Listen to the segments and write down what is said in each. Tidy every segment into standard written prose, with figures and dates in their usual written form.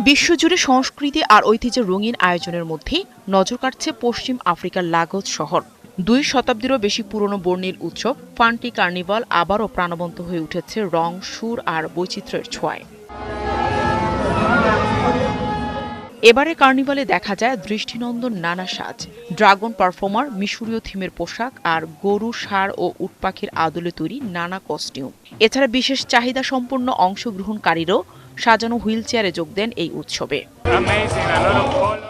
বিশ্বজুড়ে সংস্কৃতি আর ঐতিহ্যের রঙিন আয়োজনের মধ্যে নজর কাটছে পশ্চিম আফ্রিকার লাগোস শহর। 2 শতাব্দীরও বেশি পুরনো বর্ণিল উৎসব ফান্টি কার্নিভাল আবারও প্রাণবন্ত হয়ে উঠেছে রং, সুর আর বৈচিত্র্যের ছোঁয়ায়। এবারে কার্নিভালে দেখা যায় দৃষ্টিনন্দন নানা সাজ, ড্রাগন পারফর্মার, মিশরীয় থিমের পোশাক আর গরু, ষাঁড় ও উট পাখির আদলে তৈরি নানা কস্টিউম। এছাড়া বিশেষ চাহিদা সম্পন্ন অংশগ্রহণকারীরাও সাজানো হুইল চেয়ারে যোগ দেন এই উৎসবে।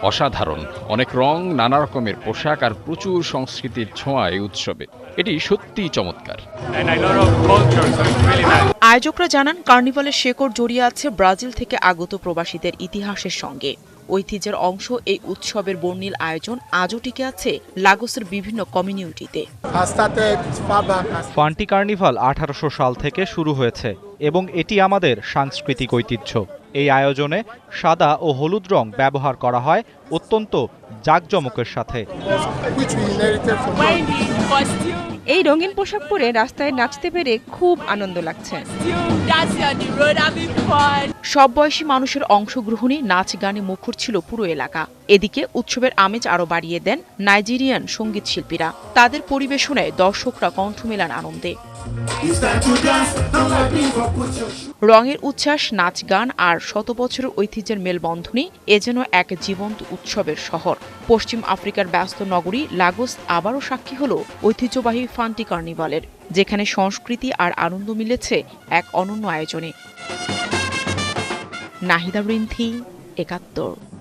অসাধারণ, অনেক রং, নানা রকমের পোশাক আর প্রচুর সংস্কৃতির ছোঁয়া এই উৎসবে। এটি সত্যিই চমৎকার। আয়োজকরা জানান, কার্নিভালের শেকড় জড়িয়ে আছে ব্রাজিল থেকে আগত প্রবাসীদের ইতিহাসের সঙ্গে। ঐতিহ্যের অংশ এই উৎসবের বর্ণিল আয়োজন আজও টিকে আছে লাগোসের বিভিন্ন কমিউনিটিতে। ফান্টি কার্নিভাল 1800 সাল থেকে শুরু হয়েছে এবং এটি আমাদের সাংস্কৃতিক ঐতিহ্য। এই আয়োজনে সাদা ও হলুদ রং ব্যবহার করা হয় অত্যন্ত জাঁকজমকের সাথে। এই রঙিন পোশাক পরে রাস্তায় নাচতে পেরে খুব আনন্দ লাগছে। সব বয়সী মানুষের অংশগ্রহণে নাচ গানে মুখর ছিল পুরো এলাকা। এদিকে উৎসবের আমেজ আরো বাড়িয়ে দেন নাইজেরিয়ান সঙ্গীত শিল্পীরা। তাদের পরিবেশনায় দর্শকরা কণ্ঠ মেলান আনন্দে। রঙের উচ্ছ্বাস, নাচ গান আর শত বছরের ঐতিহ্যের মেলবন্ধনে এ যেন এক জীবন্ত উৎসবের শহর। পশ্চিম আফ্রিকার ব্যস্ত নগরী লাগোস আবারও সাক্ষী হল ঐতিহ্যবাহী ফান্টি কার্নিভালের, যেখানে সংস্কৃতি আর আনন্দ মিলেছে এক অনন্য আয়োজনে। নাহিদা রিন্থি, ৭১।